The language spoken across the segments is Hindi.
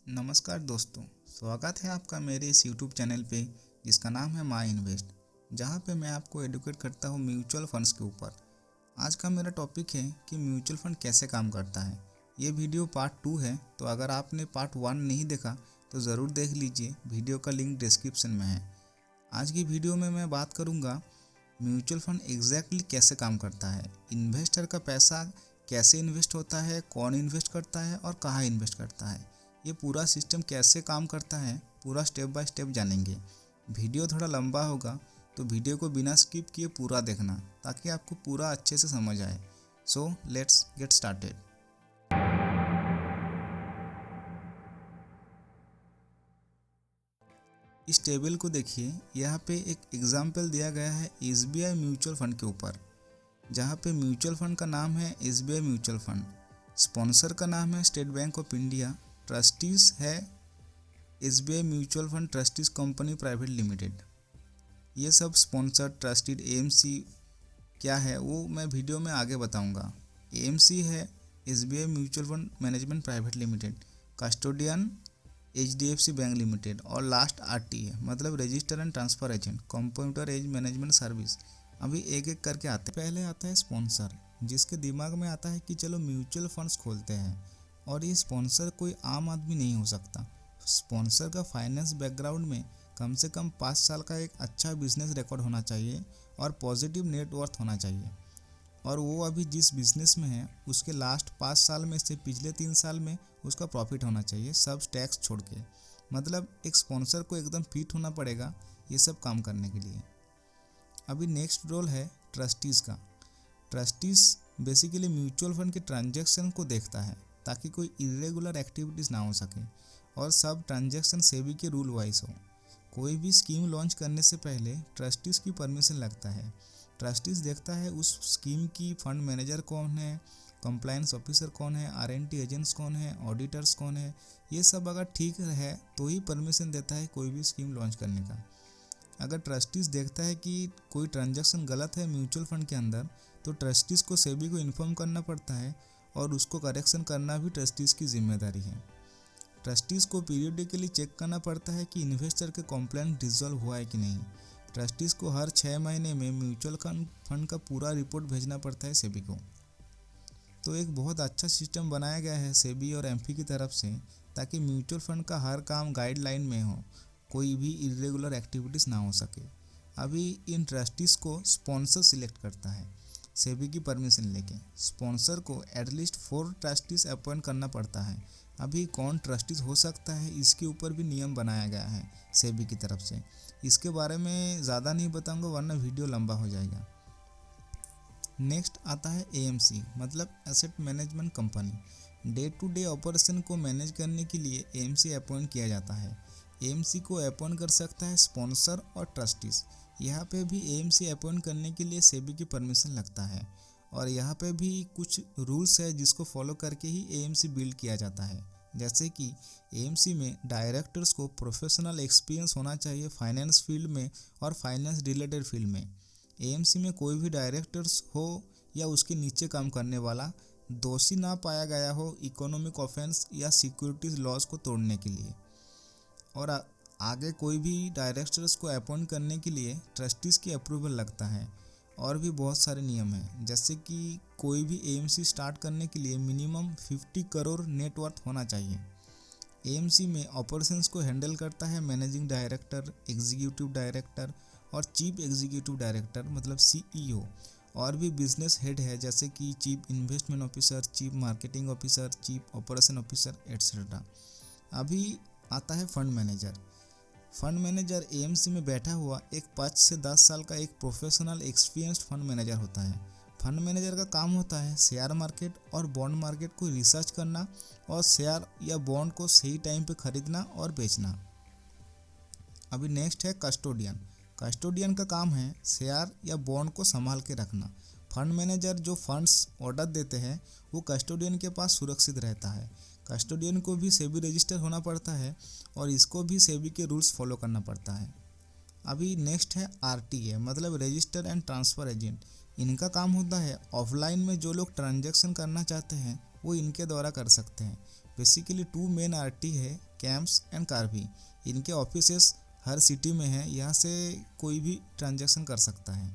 नमस्कार दोस्तों, स्वागत है आपका मेरे इस YouTube चैनल पे जिसका नाम है माई इन्वेस्ट, जहाँ पे मैं आपको एडुकेट करता हूँ म्यूचुअल फंड्स के ऊपर। आज का मेरा टॉपिक है कि म्यूचुअल फंड कैसे काम करता है। ये वीडियो पार्ट 2 है, तो अगर आपने पार्ट 1 नहीं देखा तो ज़रूर देख लीजिए, वीडियो का लिंक डिस्क्रिप्शन में है। आज की वीडियो में मैं बात करूँगा म्यूचुअल फंड एग्जैक्टली कैसे काम करता है, इन्वेस्टर का पैसा कैसे इन्वेस्ट होता है, कौन इन्वेस्ट करता है और कहाँ इन्वेस्ट करता है, ये पूरा सिस्टम कैसे काम करता है, पूरा स्टेप बाय स्टेप जानेंगे। वीडियो थोड़ा लंबा होगा तो वीडियो को बिना स्किप किए पूरा देखना ताकि आपको पूरा अच्छे से समझ आए। So let's get started. इस टेबल को देखिए, यहाँ पे एक एग्जाम्पल दिया गया है SBI म्यूचुअल फंड के ऊपर, जहाँ पे म्यूचुअल फंड का नाम है SBI म्यूचुअल फंड, स्पॉन्सर का नाम है state bank of India, trustees है SBI mutual fund trustees company private limited. ये सब स्पॉन्सर ट्रस्टीड AMC क्या है वो मैं वीडियो में आगे बताऊंगा। AMC है SBI mutual fund management private limited, custodian HDFC bank limited और लास्ट RT है, मतलब register and transfer agent, computer age management service. अभी एक एक करके आते हैं। पहले आता है स्पॉन्सर, जिसके दिमाग में आता है कि चलो म्यूचुअल फंड्स खोलते हैं, और ये स्पॉन्सर कोई आम आदमी नहीं हो सकता। स्पॉन्सर का फाइनेंस बैकग्राउंड में कम से कम 5 साल का एक अच्छा बिजनेस रिकॉर्ड होना चाहिए और पॉजिटिव नेटवर्थ होना चाहिए, और वो अभी जिस बिजनेस में है उसके लास्ट 5 साल में से पिछले 3 साल में उसका प्रॉफिट होना चाहिए, सब टैक्स छोड़ के। मतलब एक स्पॉन्सर को एकदम फिट होना पड़ेगा ये सब काम करने के लिए। अभी नेक्स्ट रोल है ट्रस्टीज़ का। ट्रस्टीज़ बेसिकली म्यूचुअल फंड के ट्रांजैक्शन को देखता है ताकि कोई इरेगुलर एक्टिविटीज़ ना हो सके और सब ट्रांजैक्शन सेबी के रूल वाइज हो। कोई भी स्कीम लॉन्च करने से पहले ट्रस्टीज़ की परमिशन लगता है। ट्रस्टीज़ देखता है उस स्कीम की फंड मैनेजर कौन है, कंप्लायंस ऑफिसर कौन है, RNT एजेंट्स कौन है, ऑडिटर्स कौन है, ये सब अगर ठीक है तो ही परमिशन देता है कोई भी स्कीम लॉन्च करने का। अगर ट्रस्टीज़ देखता है कि कोई ट्रांजैक्शन गलत है म्यूचुअल फंड के अंदर, तो ट्रस्टीज़ को सेबी को इन्फॉर्म करना पड़ता है और उसको करेक्शन करना भी ट्रस्टीज़ की जिम्मेदारी है। ट्रस्टीज़ को पीरियडिकली चेक करना पड़ता है कि इन्वेस्टर के कंप्लेंट रिजॉल्व हुआ है कि नहीं। ट्रस्टीज़ को हर 6 महीने में म्यूचुअल फंड का पूरा रिपोर्ट भेजना पड़ता है सेबी को। तो एक बहुत अच्छा सिस्टम बनाया गया है सेबी और एमपी की तरफ से, ताकि म्यूचुअल फंड का हर काम गाइडलाइन में हो, कोई भी इरेगुलर एक्टिविटीज़ ना हो सके। अभी इन ट्रस्टीज़ को स्पॉन्सर सिलेक्ट करता है सेबी की परमिशन लेके। स्पॉन्सर को एटलीस्ट 4 ट्रस्टीज़ अपॉइंट करना पड़ता है। अभी कौन ट्रस्टीज़ हो सकता है इसके ऊपर भी नियम बनाया गया है सेबी की तरफ से। इसके बारे में ज़्यादा नहीं बताऊंगा वरना वीडियो लंबा हो जाएगा। नेक्स्ट आता है AMC, मतलब asset management company. Day to day operation को मैनेज करने के लिए AMC अपॉइंट किया जाता है। AMC को अपॉइंट कर सकता है स्पॉन्सर और ट्रस्टीज़। यहाँ पे भी AMC अपॉइंट करने के लिए सेबी की परमिशन लगता है, और यहाँ पे भी कुछ रूल्स है जिसको फॉलो करके ही AMC बिल्ड किया जाता है। जैसे कि AMC में डायरेक्टर्स को प्रोफेशनल एक्सपीरियंस होना चाहिए फाइनेंस फील्ड में और फाइनेंस रिलेटेड फील्ड में। AMC में कोई भी डायरेक्टर्स हो या उसके नीचे काम करने वाला दोषी ना पाया गया हो इकोनॉमिक ऑफेंस या सिक्योरिटीज लॉज को तोड़ने के लिए। और आगे कोई भी डायरेक्टर्स को अपॉइंट करने के लिए ट्रस्टीज़ की अप्रूवल लगता है। और भी बहुत सारे नियम हैं, जैसे कि कोई भी AMC स्टार्ट करने के लिए मिनिमम 50 करोड़ नेटवर्थ होना चाहिए। AMC में ऑपरेशंस को हैंडल करता है मैनेजिंग डायरेक्टर, एग्जीक्यूटिव डायरेक्टर और चीफ एग्जीक्यूटिव डायरेक्टर, मतलब CEO। और भी बिजनेस हेड है जैसे कि chief investment officer, chief marketing officer, chief operation officer etcetera. अभी आता है fund manager. Fund manager AMC में बैठा हुआ एक 5 से 10 साल का एक प्रोफेशनल एक्सपीरियंस्ड फंड मैनेजर होता है। फंड मैनेजर का काम होता है शेयर मार्केट और बॉन्ड मार्केट को रिसर्च करना और शेयर या बॉन्ड को सही टाइम पे खरीदना और बेचना। अभी नेक्स्ट है कस्टोडियन। कस्टोडियन का काम है शेयर या बॉन्ड को संभाल के रखना। फंड मैनेजर जो फंड्स ऑर्डर देते हैं वो कस्टोडियन के पास सुरक्षित रहता है। कस्टोडियन को भी सेबी रजिस्टर होना पड़ता है और इसको भी सेबी के रूल्स फॉलो करना पड़ता है। अभी नेक्स्ट है RTA, मतलब रजिस्टर एंड ट्रांसफ़र एजेंट। इनका काम होता है ऑफलाइन में जो लोग ट्रांजैक्शन करना चाहते हैं वो इनके द्वारा कर सकते हैं। बेसिकली 2 मेन आरटी है, कैम्स एंड कार्वी। इनके ऑफिसेस हर सिटी में है, यहाँ से कोई भी ट्रांजैक्शन कर सकता है।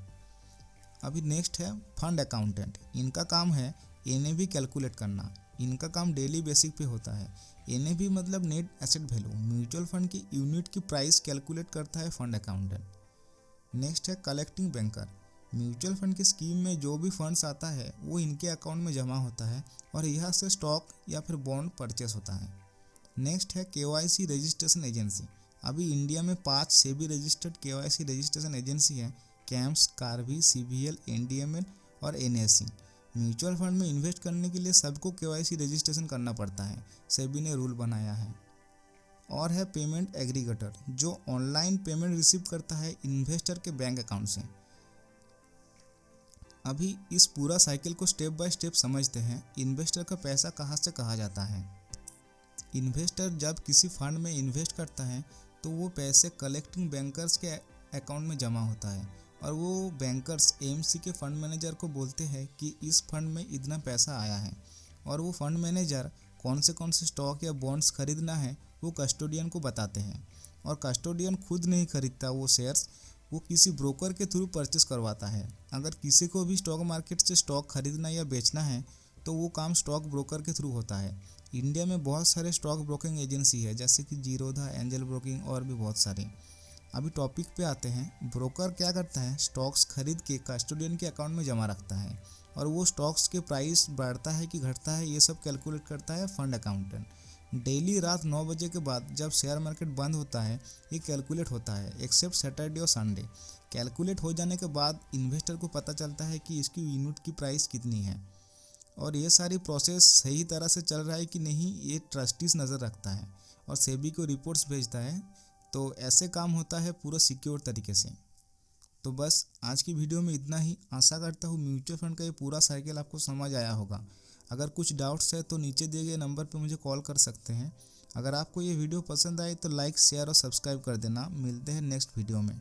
अभी नेक्स्ट है फंड अकाउंटेंट। इनका काम है एनएवी कैलकुलेट करना। इनका काम डेली बेसिक पे होता है। एनएवी मतलब net asset value. Mutual fund की यूनिट की प्राइस कैलकुलेट करता है फंड अकाउंटेंट। नेक्स्ट है कलेक्टिंग बैंकर। म्यूचुअल फंड की स्कीम में जो भी फंड्स आता है वो इनके अकाउंट में जमा होता है और यहाँ से स्टॉक या फिर बॉन्ड परचेस होता है। नेक्स्ट है केवाईसी रजिस्ट्रेशन एजेंसी। अभी इंडिया में 5 SEBI registered KYC registration agency है, कैम्स, कार्वी, सीबीएल, एनडीएमएल और एनएससी। म्यूचुअल फंड में इन्वेस्ट करने के लिए सबको केवाईसी रजिस्ट्रेशन करना पड़ता है, सेबी ने रूल बनाया है। और है पेमेंट एग्रीगेटर, जो ऑनलाइन पेमेंट रिसीव करता है इन्वेस्टर के बैंक अकाउंट से। अभी इस पूरा साइकिल को स्टेप बाय स्टेप समझते हैं। इन्वेस्टर का पैसा कहाँ से कहाँ जाता है। इन्वेस्टर जब किसी फंड में इन्वेस्ट करता है तो वो पैसे कलेक्टिंग बैंकर्स के अकाउंट में जमा होता है और वो बैंकर्स एएमसी के फंड मैनेजर को बोलते हैं कि इस फंड में इतना पैसा आया है, और वो फंड मैनेजर कौन से स्टॉक या बॉन्ड्स खरीदना है वो कस्टोडियन को बताते हैं। और कस्टोडियन खुद नहीं खरीदता वो शेयर्स, वो किसी ब्रोकर के थ्रू परचेस करवाता है। अगर किसी को भी स्टॉक मार्केट से स्टॉक खरीदना या बेचना है तो वो काम स्टॉक ब्रोकर के थ्रू होता है। इंडिया में बहुत सारे स्टॉक ब्रोकिंग एजेंसी है, जैसे कि जीरोधा, एंजल ब्रोकिंग और भी बहुत सारे। अभी टॉपिक पे आते हैं। ब्रोकर क्या करता है, स्टॉक्स खरीद के कस्टोडियन के अकाउंट में जमा रखता है और वो स्टॉक्स के प्राइस बढ़ता है कि घटता है ये सब कैलकुलेट करता है फंड अकाउंटेंट। डेली रात 9 बजे के बाद जब शेयर मार्केट बंद होता है ये कैलकुलेट होता है, एक्सेप्ट सैटरडे और संडे। कैलकुलेट हो जाने के बाद इन्वेस्टर को पता चलता है कि इसकी यूनिट की प्राइस कितनी है और ये सारी प्रोसेस सही तरह से चल रहा है कि नहीं ये ट्रस्टीज नज़र रखता है और सेबी को रिपोर्ट्स भेजता है। तो ऐसे काम होता है पूरा सिक्योर तरीके से। तो बस आज की वीडियो में इतना ही। आशा करता हूँ म्यूचुअल फंड का ये पूरा साइकिल आपको समझ आया होगा। अगर कुछ डाउट्स है तो नीचे दिए गए नंबर पर मुझे कॉल कर सकते हैं। अगर आपको ये वीडियो पसंद आए तो लाइक, शेयर और सब्सक्राइब कर देना। मिलते हैं नेक्स्ट वीडियो में।